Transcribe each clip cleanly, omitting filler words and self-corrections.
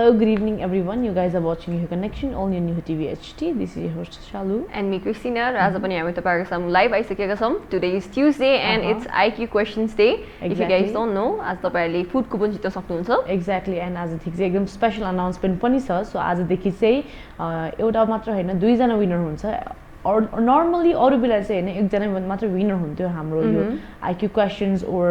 Hello, good evening everyone. You guys are watching Your Connection, all your new TV HT. This is your host Shalu. And me Christina. आज पनि हामी तपाईहरुको सामु live आइसकेका छौं. Today is Tuesday and it's IQ questions day. If you guys don't know, आज तपाईहरुले food coupon जित्न सक्नुहुन्छ. Exactly, and आज देखि चाहिँ एकदम स्पेशल अनाउन्समेन्ट पनि छ. सो आज देखि चाहिँ एउटा मात्र हैन, दुई जना विनर हुन्छ. नर्मली अरु बेला चाहिँ हैन एकजना मात्र विनर हुन्थ्यो हाम्रो यो IQ questions or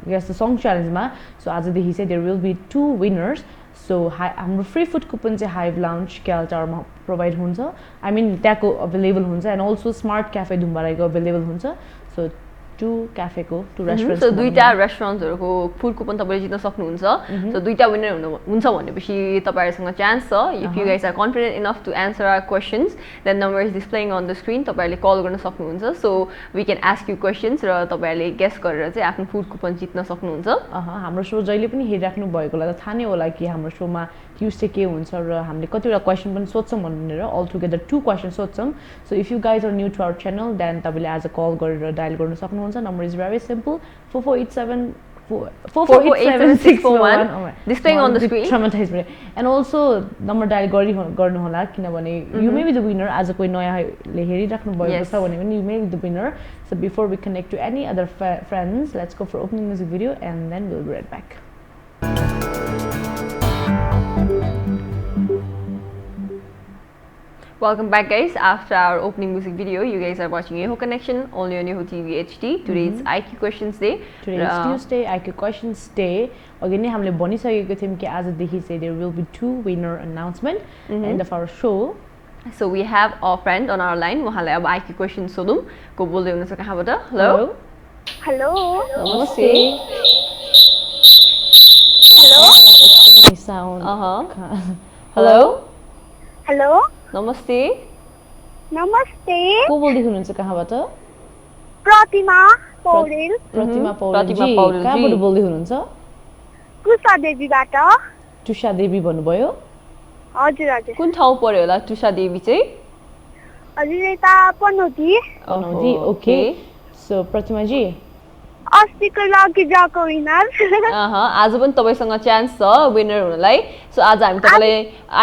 yes the song challenge मा. सो आज देखि चाहिँ there will be two winners. So हाम्रो फ्री फुड कुपन चाहिँ हाइभ लाउन्ज क्याल टावरमा प्रोभाइड हुन्छ. आई मिन त्यहाँको अभाइलेबल हुन्छ एन्ड अल्सो स्मार्ट क्याफे धुम्बाराईको अभाइलेबल हुन्छ. सो टु क्याफेको टु रेस्टुरेन्ट सो दुईटा रेस्टुरेन्ट्सहरुको फुड कुपन तपाईले जित्न सक्नुहुन्छ. सो दुईटा विनर हुन्छ भनेपछि तपाईहरुसँग चान्स छ. If you guys are confident enough to answer our questions then number is displaying on the screen. तपाईहरुले कल गर्न सक्नुहुन्छ. So we can ask you questions र तपाईहरुले गेस गरेर चाहिँ आफ्नो फुड कुपन जित्न सक्नुहुन्छ. हाम्रो शो जहिले पनि हेरिराख्नु भएकोलाई त थाहा नै होला कि हाम्रो शोमा ट्युसडे के हुन्छ र हामीले कतिवटा क्वेसन पनि सोध्छौँ भनेर अल टुगेदर 2 क्वेसन सोध्छौँ. So if you guys are new to our channel then तपाईले आज कल गरेर डायल गर्न सक्नुहुन्छ. Number is very simple 4487 displaying on the screen. And also number dial गर्नु होला किनभने you may be the winner. आज कोही नयाँले हेरिराख्नु भएको छ भने पनि you may be the winner. So before we connect to any other friends, let's go for opening music video and then we'll be right back. Welcome back guys. After our opening music video, you guys are watching Your Connection, only on Your TV HD. Today is IQ questions day. Today is Tuesday, IQ questions day. Again, we have भनिसकेको थियौं कि आजदेखि चाहिँ there will be two winner announcement end of our show. So we have a friend on our line. उहाँलाई अब IQ questions सोधौं. को बोल्दै हुनुहुन्छ कहाँबाट? Hello. Hello. नमस्ते. Hello. It's sound. Hello. Hello. नमस्ते. नमस्ते. को बोल्दै हुनुहुन्छ कहाँबाट? प्रतिमा पौडेल. प्रतिमा पौडेल जी. कहाँबाट बोल्दै हुनुहुन्छ? तुषा देवीबाट. तुषा देवी भन्नुभयो? हजुर हजुर. कुन ठाउँ पर्यो होला तुषा देवी चाहिँ? हजुर यता पनौती. पनौती. ओके. सो प्रतिमा जी अस्तिको लकी ड्रको विनर. आज पनि तपाईसँग चान्स छ विनर हुनलाई. सो आज हामी तपाईलाई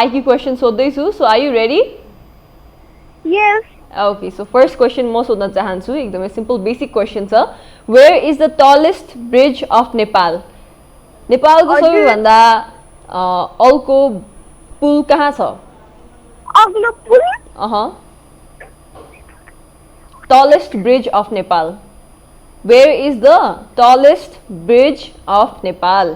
IQ क्वेशन सोध्दै छु. So are you ready? Yes. Okay. So first question म सोध्न चाहन्छु. एकदमै सिम्पल बेसिक क्वेशन छ. Where is the tallest bridge of Nepal? नेपालको सबैभन्दा अग्लो पुल कहाँ छ? अग्लो पुल? Tallest bridge of Nepal. Where is the tallest bridge of Nepal?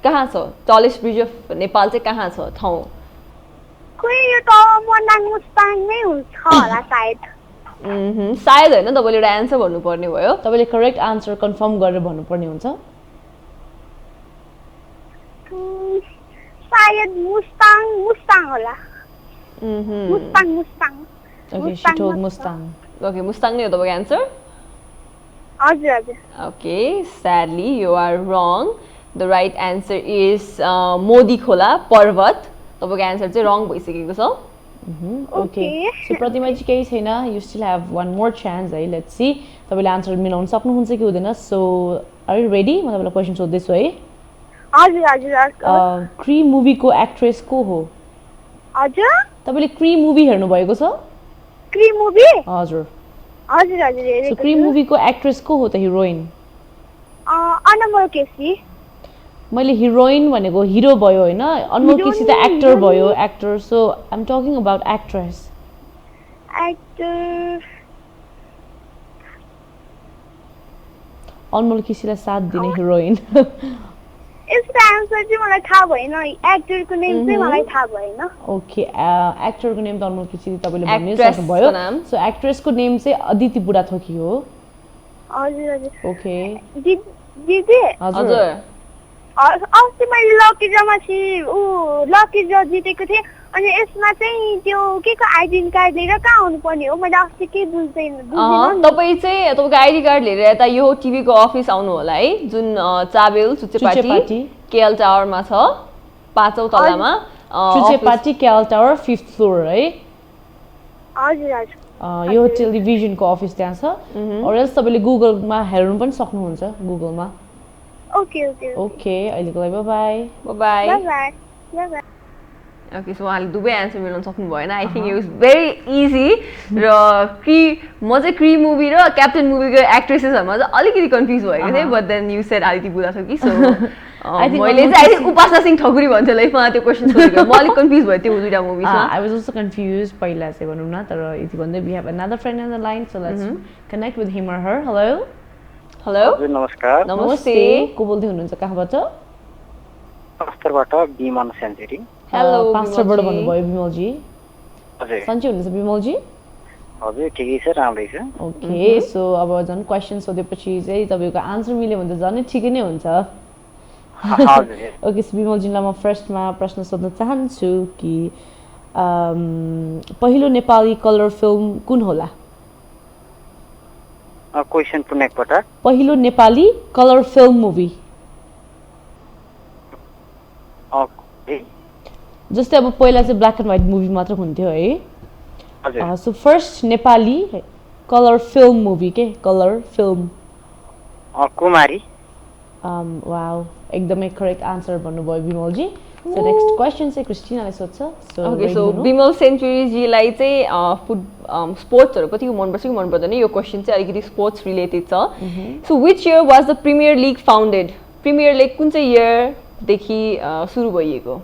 कहाँ छ? Tallest bridge of Nepal चाहिँ कहाँ छ ठाउँ? खोइ यो त मनाङ मुस्ताङ नै हुन्छ होला सायद. सायद हैन, तपाईले एउटा आन्सर भन्नुपर्ने भयो. तपाईले करेक्ट आन्सर कन्फर्म गरेर भन्नुपर्ने हुन्छ. सायद मुस्ताङ होला. Mustang. Okay, she told Mustang. Okay, Mustang नै हो तपाईको आन्सर? हजुर हजुर. Okay, sadly you are wrong. The right answer is Modi खोला पर्वत. तपाईको आन्सर चाहिँ रङ भइसकेको छ. Okay. So प्रतिमा जी केही छैन. You still have one more chance. है let's see. तपाईले आन्सर मिलाउन सक्नुहुन्छ कि हुँदैन. So are you ready? म तपाईलाई क्वेशन सोध्दै छु है. हजुर हजुर. क्री मुभीको एक्ट्रेस को हो? हजुर. तपाईले क्री मुभी हेर्नु भएको छ? क्री मुभी? हजुर. हजुर हजुर हेरेको छु. सो क्री मुभीको एक्ट्रेस को हो त हिरोइन? अनमोल केसी. मैले हिरोइन भनेको हिरो भयो हैन. अनमोल केसी त एक्टर भयो, actor. So I am talking about actress. Actor Anmol केसीलाई साथ दिने हिरोइन. यसको आन्सर चाहिँ मलाई थाहा भएन. एक्टरको नेम चाहिँ मलाई थाहा भएन. ओके. एक्टरको नेम त अनमोल केसी तपाईले भन्नै सक्नुभयो. सो एक्ट्रेसको नेम चाहिँ अदिति बुढाथोकी हो. हजुर हजुर. ओके. दिदी हजुर. अस्ति मैले लकी ड्र जितेको थिएँ. अनि यसमा चाहिँ त्यो केको आइडेन्टी कार्ड लिएर कहाँ आउनुपर्ने हो? मैले अस्ति के बुझ्दैन. तपाईँ चाहिँ तपाईको आइडी कार्ड लिएर यता यो टिभीको अफिस आउनु होला है, जुन चाबेल चुचेपाटी केएल टावरमा छ, 5औं तलामा. चुचेपाटी केएल टावर 5th फ्लोर है. हजुर हजुर. यो टेलिभिजनको अफिस त्यहाँ छ. अर एल्स तपाईले गुगलमा हेर्नु पनि सक्नुहुन्छ. गुगलमा ओके ओके ओके अहिलेको लागि by by by by by by by okay so उहाँले दुवै एन्सर मिलाउन सक्नु भएन I think it was very easy र म चाहिँ क्री मुभी र क्याप्टेन मुभीको एक्ट्रेसेसहरूमा चाहिँ अलिकति कन्फ्युज भएको थिएँ but then you said Aditi Budha छ कि सो मैले चाहिँ आई थिङ्क उपासना सिंह ठकुरी भन्थ्यो लाइफमा त्यो क्वेसन सोधेको म अलिक कन्फ्युज भएको थियो दुईवटा मुभीमा आई वाज अल्सो कन्फ्युज पहिला चाहिँ भनौँ न तर यति भन्दै we have another friend on the line so let's connect with him or her hello hello हजुर नमस्कार नमस्ते को बोल्दै हुनुहुन्छ कहाँबाट पास्टरबाट विमल सेन्चुरी हेलो पास्टरबाट भन्नुभयो विमलजी हजुर सन्चै हुनुहुन्छ विमलजी हजुर ठिकै छ राम्रै छ ओके सो अब झन् क्वेसन सोधेपछि चाहिँ तपाईँको आन्सर मिल्यो भने त झनै ठिकै नै हुन्छ हजुर ओके सो विमलजीलाई म फर्स्टमा प्रश्न सोध्न चाहन्छु कि पहिलो नेपाली कलर फिल्म कुन होला क्वेसन पुनः एकपटक पहिलो नेपाली कलर फिल्म मुभी जस्तै अब पहिला चाहिँ ब्ल्याक एन्ड व्हाइट मुभी मात्र हुन्थ्यो है हजुर so first Nepali colour film movie के कलर फिल्म कुमारी वाउ एकदमै करेक्ट आन्सर भन्नुभयो विमलजी सो नेक्स्ट क्वेसन चाहिँ क्रिस्टिनाले सोध्छ ओके सो विमल सेन्चुरीजीलाई चाहिँ स्पोर्ट्सहरू कतिको मनपर्छ कि मन पर्दैन यो क्वेसन चाहिँ अलिकति स्पोर्ट्स रिलेटेड छ so which year was the premier league founded premier league कुन चाहिँ इयरदेखि सुरु भइएको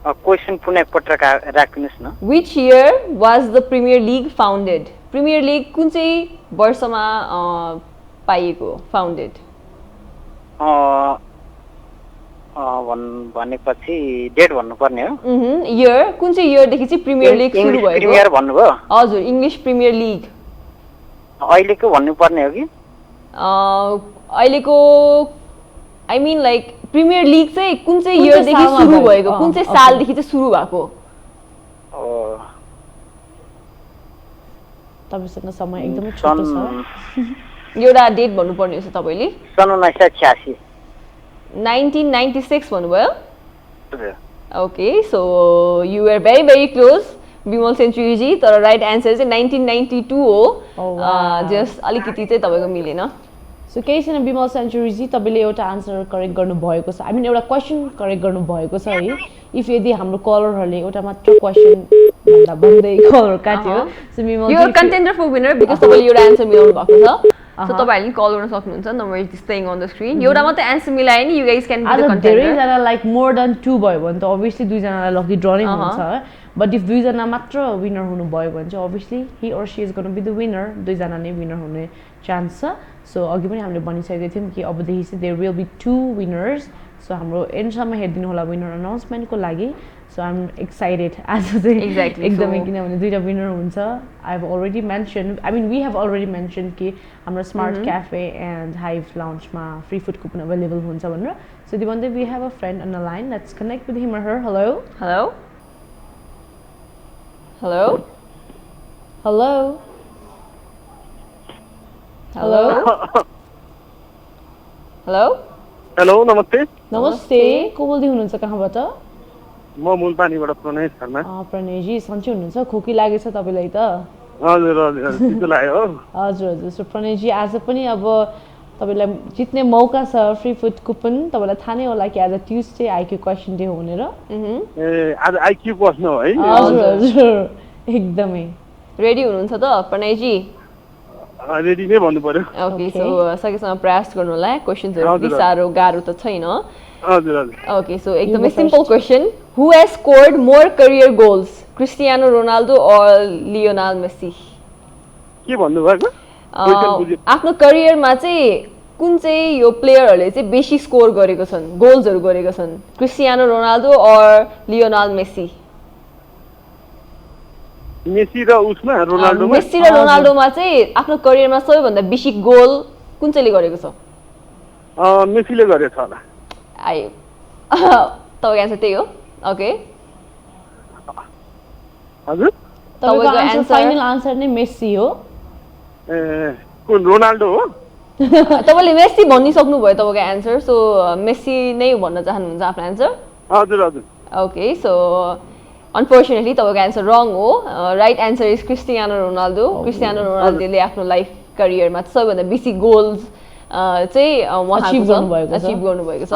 क्वेसन पुनः एकपटक राख्नुहोस् न which year was the premier league founded premier league कुन चाहिँ वर्षमा पाइएको फाउन्डेड भनेपछि डेट भन्नुपर्ने हो इयर कुन चाहिँ इयरदेखि चाहिँ प्रिमियर लिग सुरु भएको प्रिमियर भन्नुभयो हजुर इङ्ग्लिस प्रिमियर लिग अहिलेको भन्नुपर्ने हो कि अहिलेको I mean like premier league चाहिँ कुन चाहिँ इयरदेखि सुरु भएको कुन चाहिँ सालदेखि चाहिँ सुरु भएको तपाईँसँग समय एकदमै छोटो छ एउटा डेट भन्नुपर्ने छ तपाईँले सन् 1986 1996 भन्नुभयो हजुर okay so you are very very close Vimal सेन्चुरीजी तर राइट एन्सर चाहिँ 1992 हो जस्ट अलिकति चाहिँ तपाईँको मिलेन सो केही छैन विमल सेन्चुरीजी तपाईँले एउटा आन्सर करेक्ट गर्नुभएको छ आई मिन एउटा क्वेसन करेक्ट गर्नुभएको छ है इफ यदि हाम्रो कलरहरूले एउटा मात्र क्वेसन भन्दै कलर काट्यो सो विमल यो कन्टेन्डर फर विनर बिकज तपाईँले एउटा एन्सर मिलाउनु भएको छ सो तपाईँहरूले कल गर्न सक्नुहुन्छ number is displaying on the screen एउटा मात्रै एन्सर मिलायो नि you guys can be the contender धेरैजना लाइक मोर देन 2 भयो भने त अभियसली दुईजनालाई लकी ड्र नै हुन्छ बट इफ दुईजना मात्र विनर हुनुभयो भने चाहिँ obviously he or she is gonna be the winner दुईजना नै विनर हुने चान्स छ सो अघि पनि हामीले भनिसकेको थियौँ कि अबदेखि चाहिँ there will be 2 winners so हाम्रो एन्डसम्म हेरिदिनु होला विनर अनाउन्समेन्टको लागि सो आइ एम एक्साइटेड आज चाहिँ एकदमै किनभने दुईवटा विनर हुन्छ I have already mention I mean we have already mention कि हाम्रो स्मार्ट क्याफे एन्ड हाइभ लाउन्जमा फ्री फुड कुपन अभाइलेबल हुन्छ भनेर सो यदि भन्दै we have a friend on the line let's connect with him or her hello hello hello hello hello hello hello नमस्ते नमस्ते को बोल्दै हुनुहुन्छ कहाँबाट म मूलपानीबाट प्रणय शर्मा प्रणयजी सन्चै हुनुहुन्छ खोकी लागेछ तपाईँलाई त हजुर हजुर त्यस्तो लाग्यो हजुर हजुर सो प्रणयजी आज पनि अब तपाईँलाई जित्ने मौका छ फ्री फुड कुपन तपाईँलाई थाहा नै होला कि आज ट्युसडे आइक्यू क्वेसन डे हो भनेर ए आज आइक्यू क्वेसन हो है हजुर हजुर एकदमै रेडी हुनुहुन्छ त प्रणयजी रेडी नै भन्नु पर्यो ओके सो सकेसम्म प्रयास गर्नु होला क्वेसन्सहरू त्यति साह्रो गाह्रो त छैन हजुर हजुर ओके सो एकदमै simple question who has scored more career goals Cristiano Ronaldo और लियोनाल मेसी के भन्नुभएको आफ्नो करियरमा चाहिँ कुन चाहिँ यो प्लेयरहरूले चाहिँ बेसी स्कोर गरेको छन् गोल्सहरू गरेको छन् क्रिस्टियानो रोनाल्डो और लियोनाल मेसी मेसी र उसमा रोनाल्डोमा मेसी र रोनाल्डोमा चाहिँ आफ्नो करियरमा सबैभन्दा बेसी गोल कुन चाहिँले गरेको छ मेसीले गरेछ होला आयो तपाईँको एन्सर त्यही हो ओके हजुर तपाईँको आन्सर फाइनल आन्सर नै मेसी हो ए कुन रोनाल्डो हो तपाईँले मेसी भनिसक्नु भयो तपाईँको एन्सर सो मेसी नै भन्न चाहनुहुन्छ आफ्नो एन्सर हजुर हजुर ओके सो अनफोर्चुनेटली तपाईँको एन्सर रङ हो right answer is Cristiano Ronaldo Cristiano रोनाल्डोले आफ्नो लाइफ करियरमा सबैभन्दा बेसी गोल्स चाहिँ उहाँको Achieve गर्नुभएको छ। achieve गर्नुभएको छ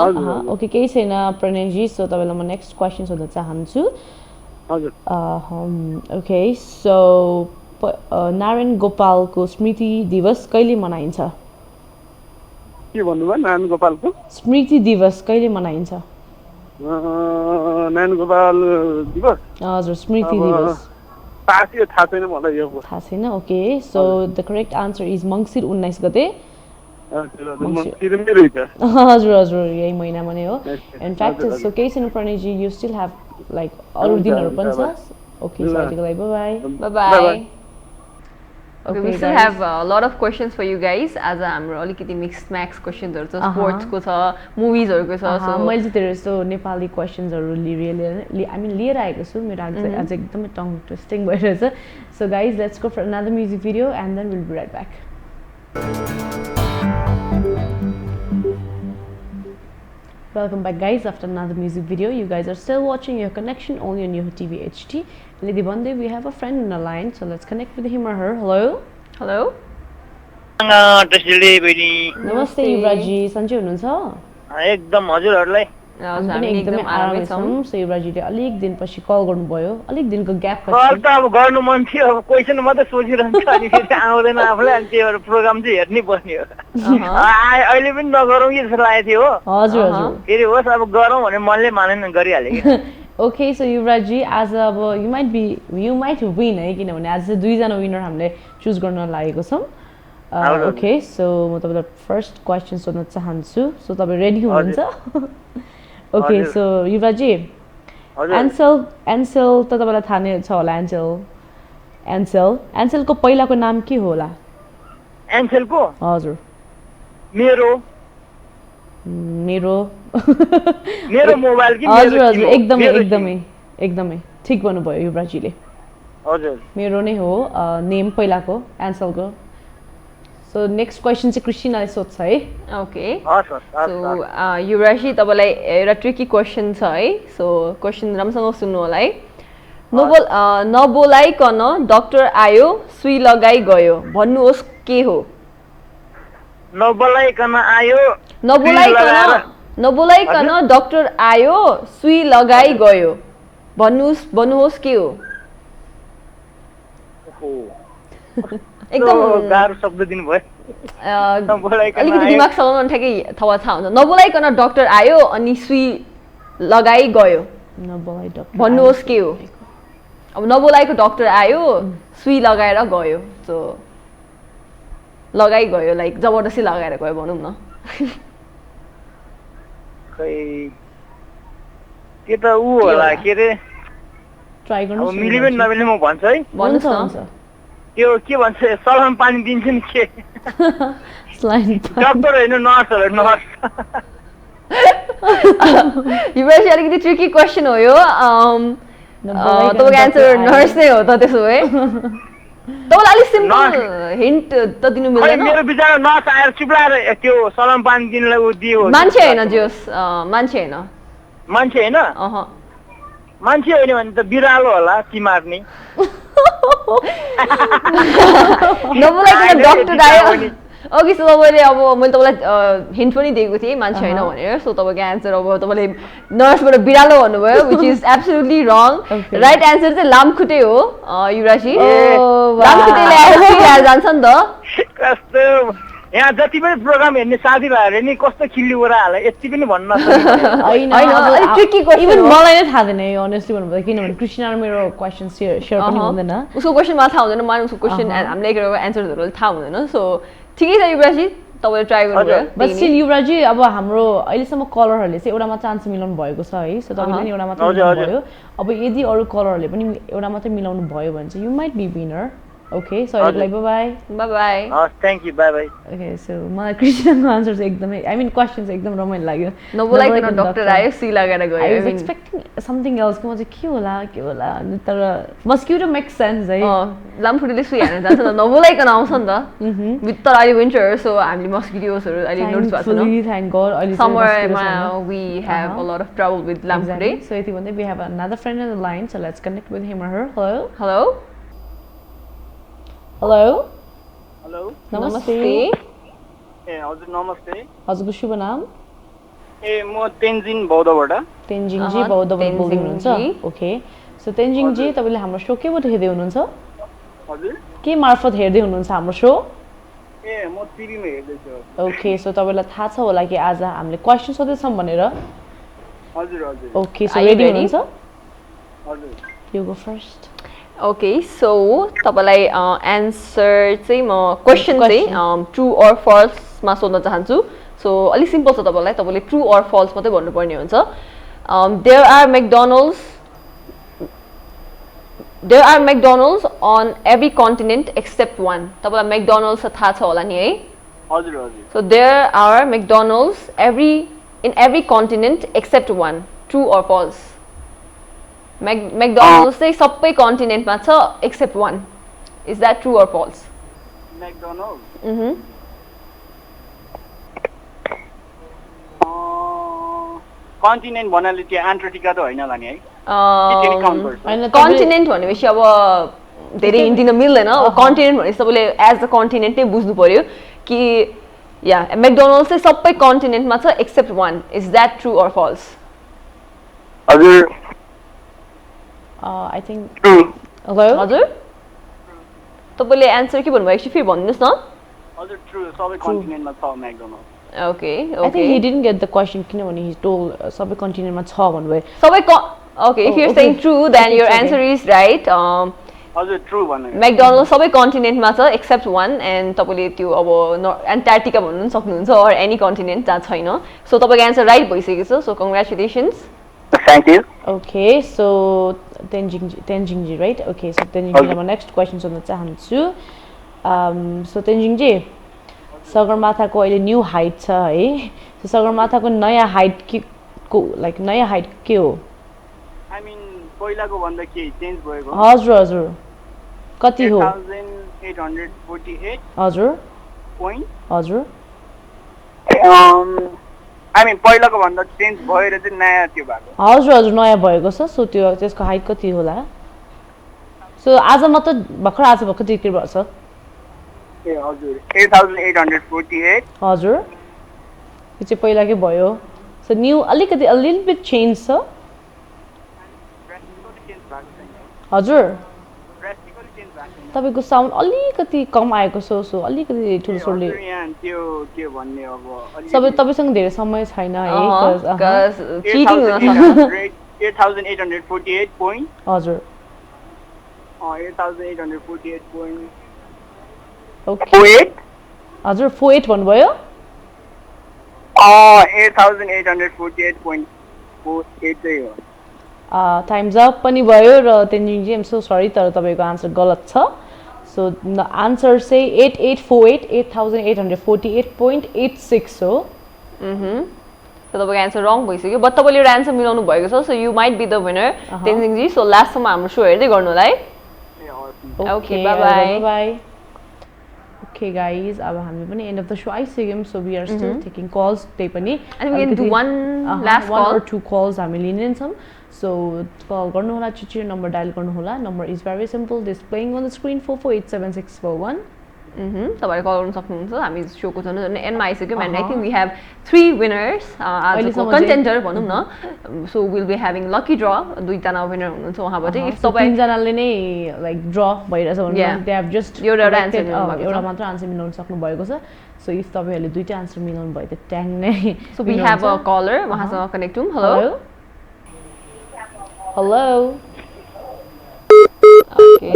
ओके केही छैन प्रणयजी सो तपाईँलाई म नेक्स्ट क्वेसन सोध्न चाहन्छु हजुर ओके सो नारायण गोपालको स्मृति दिवस कहिले मनाइन्छ के भन्नुभयो नारायण गोपालको स्मृति दिवस कहिले मनाइन्छ नारायण गोपाल दिवस हजुर स्मृति दिवस थाहा छैन मलाई यो थाहा छैन okay so the correct answer is Mangsir 19 गते हजुर हजुर यही महिनामा नै हो इनफ्याक्ट सो केही छैन Pranayji you still have like अरू दिनहरू पनि छ ओके सो अहिलेको लागि by by Okay, we still have a lot of questions for you guys. आज हाम्रो अलिकति मिक्स म्याक्स क्वेसन्सहरु छ स्पोर्ट्सको छ मुभिजहरुको छ सो मैले चाहिँ धेरै जस्तो नेपाली क्वेसन्सहरु लिएर आएको छु मेरो आज एकदमै टङ ट्विस्टिङ भइरहेछ so guys let's go for another music video and then will be right back Welcome back guys after another music video. You guys are still watching Your Connection only on Your TV HD. Lady Bande, we have a friend on the line, so let's connect with him or her. Hello. Hello. Namaste Yuvrajji. Sanjay हुनुहुन्छ? एकदम हजुरहरुलाई हामी एकदमै आरामै छौं so युवराजीले अलिक दिनपछि call गर्नुभयो अलिक दिनको ग्याप कल त अब गर्नु मन थियो अब क्वेशन मात्रै सोचिरहन्छ अनि फेरि आउँदैन आफूले अनि त्यो प्रोग्राम चाहिँ हेर्नै पर्ने हो अहिले पनि नगरौँ कि जस्तो लागेको थियो हो हजुर हजुर फेरि होस् अब गरौँ भने मनले मानेन गरिहाले कि ओके सो युवराजी आज अब यु माइट विन है किनभने आज चाहिँ दुईजना विनर हामीले चुज गर्न लागेको छौं ओके सो म तपाईलाई फर्स्ट क्वेशन सोध्न चाहन्छु सो तपाईँ रेडी हुनुहुन्छ ओके सो युवराजी एन्सेल त तपाईलाई थाहा नै छ होला एन्सेलको पहिलाको नाम के होला एन्सेलको हजुर मेरो मोबाइल कि हजुर हजुर एकदमै ठीक भन्नुभयो युवराजीले हजुर मेरो नै हो नेम पहिलाको एन्सेलको सो नेक्स्ट क्वेसन चाहिँ क्रिस्टिनाले सोध्छ है ओके सो युवराजी तपाईलाई एउटा ट्रिकी क्वेसन छ है सो क्वेसन राम्रोसँग सुन्नु होला है नबोलाइकन डाक्टर आयो सुई लगाई गयो भन्नुहोस् के हो नबोलाइकन डाक्टर आयो सुई लगाई गयो भन्नुहोस् के हो एकदम गाह्रो शब्द दिनु भयो अलिकति दिमाग चलाउन ठ्याक्कै थाहा हुन्छ नबोलाइकन डाक्टर आयो अनि सुई लगाई गयो भन्नुहोस् के हो अब नबोलाएको डाक्टर आयो सुई लगाएर गयो सो लगाइ गयो लाइक जबरजस्ती लगाएर गयो भनौँ न खै के त उ होला के रे ट्राई गर्नु अब मिली पनि नमिल्ने म भन्छु है भन्नुहोस् न त्यो के भन्छ सलाम पानी दिन्छ नि के डाक्टर होइन नर्स होला नर्स यो चाहिँ अलिकति ट्रिकी क्वेसन हो यो तपाईँको एन्सर नर्स नै हो त त्यसो भए तपाईँलाई अलिक सिम्पल हिन्ट त दिनु मिल्दैन मेरो विचार नर्स आएर चिप्लाएर त्यो सलाम पानी दिनलाई उ दियो मान्छे होइन जोस मान्छे होइन मान्छे होइन भने त बिरालो होला तिमार्ने नबोलाइकन डाक्टर आयो ओके सो तपाईँले अब मैले तपाईँलाई हिन्ट पनि दिएको थिएँ मान्छे होइन भनेर सो तपाईँको एन्सर अब तपाईँले नर्सबाट बिरालो भन्नुभयो which is absolutely wrong right answer चाहिँ लामखुट्टे हो युवराजी लामखुट्टेले जान्छ नि त यहाँ जति पनि प्रोग्राम हेर्ने साथीभाइहरूले नि कस्तो खिल्ली ओराहाल्ला यति पनि भन्न मलाई नै थाहा छैन यो अनेस्टली भन्नुपर्दा किनभने क्रिस्टिना मेरो क्वेसन सेयर पनि हुँदैन उसको क्वेसन मलाई थाहा हुँदैन मलाई उसको क्वेसन हामीले एन्सरहरू थाहा हुँदैन सो ठिकै छ युवराजी तपाईँले ट्राई गर्नुभयो बट स्टिल युवराजी अब हाम्रो अहिलेसम्म कलरहरूले चाहिँ एउटामा चान्स मिलाउनु भएको छ है सो तपाईँले नि एउटा मात्रै मिलाउनु भयो अब यदि अरू कलरहरूले पनि एउटा मात्रै मिलाउनु भयो भने चाहिँ you might be winner okay so अहिलेको लागि bye thank you bye okay so मलाई क्रिस्टिनाको आन्सर चाहिँ एकदमै आई मिन क्वेसन चाहिँ एकदम रमाइलो लाग्यो नबोलाइकन डाक्टर आयो सुई लगाएर गयो I was expecting something else म चाहिँ के होला तर मस्किटो मेक्स सेन्स है लामखुट्टेले सुई हाल्न जान्छ त नबोलाइकन आउँछ नि त भित्र अहिले विन्टर सो हामीले मस्किटोसहरू अहिले नोटिस भएको छैन थ्याङ्क गॉड अहिले समरमा we have a lot of trouble with लामखुट्टे सो यति भन्दै we have another friend in the line so let's connect with him or her hello hello नमस्ते ए हजुर नमस्ते हजुरको शुभ नाम ए म तेन्जिङ बौद्धबाट तेन्जिङ जी बौद्धबाट बोल्दै हुनुहुन्छ ओके सो तेन्जिङ जी तपाईँले हाम्रो सो केबाट हेर्दै हुनुहुन्छ हजुर के मार्फत हेर्दै हुनुहुन्छ हाम्रो सो ए म टिभीमा हेर्दैछु ओके सो तपाईँलाई थाहा छ होला कि आज हामीले क्वेसन सोध्दैछौँ भनेर हजुर हजुर okay so Are you ready ready? हुनुहुन्छ हजुर you go first okay so तपाईँलाई एन्सर चाहिँ म क्वेसन चाहिँ ट्रु अर फल्समा सोध्न चाहन्छु सो अलिक सिम्पल छ तपाईँले ट्रु अर फल्स मात्रै भन्नुपर्ने हुन्छ there are McDonald's on every continent except one तपाईँलाई McDonald's थाहा छ होला नि है हजुर हजुर So there are McDonald's in every continent except one. True or false? McDonald's चाहिँ सबै कन्टिनेन्टमा छ except one. Is that true or false? McDonald's continent भन्नाले त्यो एन्टार्क्टिका त होइन होला नि है कि काउन्ट गर्छ होइन कन्टिनेन्ट भनेपछि अब धेरै हिँड्दिन मिल्दैन कन्टिनेन्ट भनेपछि तपाईँले एज द कन्टिनेन्ट नै बुझ्नु पर्यो कि या McDonald's चाहिँ सबै कन्टिनेन्टमा छ except one is that true or false हजुर आई थिङ्क ट्रु हेलो हजुर तपाईँले एन्सर के भन्नुभयो एकचोटि फेरि भनिदिनुहोस् न हजुर ट्रु सबै कन्टिनेन्टमा छ McDonald's okay I okay think he didn't get the question किनभने हि टोल सबै कन्टिनेन्टमा छ भन्नुभयो सबै okay if you're saying true then Okay, your it's okay. Answer is right हजुर ट्रु भन्नु McDonald's सबै कन्टिनेन्टमा छ एक्सेप्ट वान एन्ड तपाईँले त्यो अब एन्टार्क्टिका भन्नु पनि सक्नुहुन्छ अर एनी कन्टिनेन्ट जहाँ छैन सो तपाईँको एन्सर राइट भइसकेको छ so congratulations thank you okay so तेन्जिङजी राइट ओके सो तेन्जिङजीलाई म नेक्स्ट क्वेसन सोध्न चाहन्छु सो तेन्जिङजी सगरमाथाको अहिले न्यू हाइट छ है सो सगरमाथाको नयाँ हाइट नयाँ हाइट के हो आई मिन पहिलाको भन्दा के चेन्ज भएको हजुर हजुर कति हो 8848 हजुर पोइन्ट हजुर आई मिन पहिलाको भन्दा चेन्ज भएर चाहिँ नयाँ त्यो भएको हजुर हजुर नयाँ भएको छ सो त्यो त्यसको हाइट कति होला सो आज मात्र भर्खर आज भर्खर डिक्री भएको छ ए हजुर 8848 हजुर त्यो चाहिँ पहिलाकै भयो सो न्यू अलिकति अलिल बिट चेन्ज छ हजुर ड्रास्टिकली चेन्ज भएको छैन तपाईँको साउन्ड अलिकति कम आएको छ सो अलिकति ठुलो स्वरले हजुर, यहाँ त्यो के भन्ने अब सबै तपाईँसँग धेरै समय छैन है cause, चिटिङ हुन सक्छ 8848 पोइन्ट हजुर 8848 पोइन्ट ओके हजुर 48 भन्नुभयो 8848.48 चाहिँ हो टाइम्स अप पनि भयो र तेन्जिङजी एम सो सरी तर तपाईँको आन्सर गलत छ सो आन्सर चाहिँ 8848 हो So तपाईँको एन्सर रङ भइसक्यो बट तपाईँले एउटा एन्सर मिलाउनु भएको छ so you might be the winner तेन्जिङजी सो लास्टसम्म हाम्रो सो हेर्दै गर्नु होला है Okay, bye-bye. bye. Okay, guys, अब हामी पनि end of the show आइसक्यौँ so we are still taking calls त्यही पनि And we can do one last one call. or two calls हामी लिनेछौँ so call गर्नु होला छिटो नम्बर डायल गर्नु होला number is very simple displaying on the screen 4487641 तपाईँले call गर्नु सक्नुहुन्छ हामी सोको झन् एन्डमा आइसक्यौँ and I think we have 3 winners आजको अहिलेसम्म कन्टेन्टर भनौँ न so will be having lucky draw दुईजना विनर हुनुहुन्छ उहाँबाट इफ तपाईँ तीनजनाले नै लाइक ड्र भइरहेछ Yeah. भन्नु दे हेभ जस्ट एउटा answer मिलाउनु भएको छ। एउटा मात्र आन्सर मिलाउन सक्नु भएको छ सो इफ तपाईँहरूले दुईटा आन्सर मिलाउनु भयो त ट्याङ नै so we have a caller उहाँसँग कनेक्ट हौँ हेलो हेलो ओके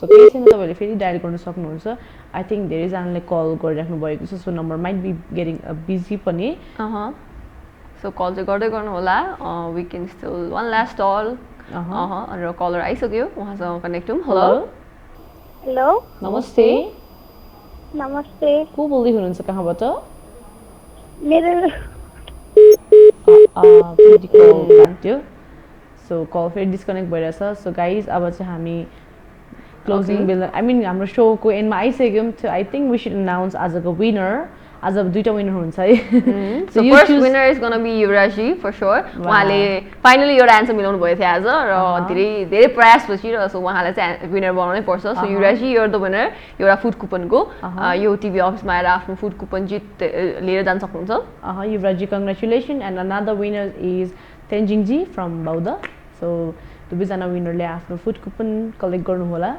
सो केही छैन तपाईँहरूले फेरि डायल गर्न सक्नुहुन्छ आई थिङ्क धेरैजनाले कल गरिराख्नु भएको छ so number might be getting busy पनि सो कल चाहिँ गर्दै गर्नु होला we can still one last call र कलर आइसक्यो उहाँसँग कनेक्ट हौँ हेलो हेलो नमस्ते नमस्ते को बोल्दै हुनुहुन्छ कहाँबाट मेरो फेरि कल काट्यो सो कल फेरि डिस्कनेक्ट भइरहेछ सो गाइज अब चाहिँ हामी क्लोजिङ बेल आई मिन हाम्रो सोको एन्डमा आइसक्यौँ I think we should announce आजको विनर आज अब दुईटा विनर हुन्छ है So first winner is gonna be Yuvrajji for sure. उहाँले फाइनली एउटा एन्सर मिलाउनु भएको थियो आज र धेरै धेरै प्रयासपछि र सो उहाँलाई चाहिँ विनर बनाउनै पर्छ. So Yuvrajji, you're the winner. एउटा फुड कुपनको यो टिभी अफिसमा आएर आफ्नो फुड कुपन लिएर जान सक्नुहुन्छ. Yuvrajji, congratulations. And another winner is Tenjingji from Bauda. So दुवैजना विनरले आफ्नो फुड कुपन कलेक्ट गर्नु होला.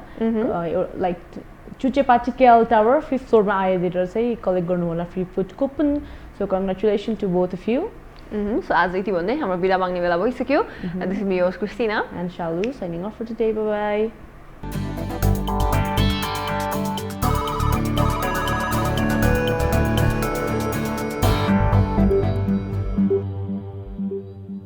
Like Chuchepati KL tower 5th फ्लोरमा आइदिएर चाहिँ कलेक्ट गर्नु होला free food coupon. So congratulation to both of you. So आज यति भन्दै हाम्रो बिदा माग्ने बेला भइसक्यो. This is me yours Christina and Shalu signing off for today. Bye by.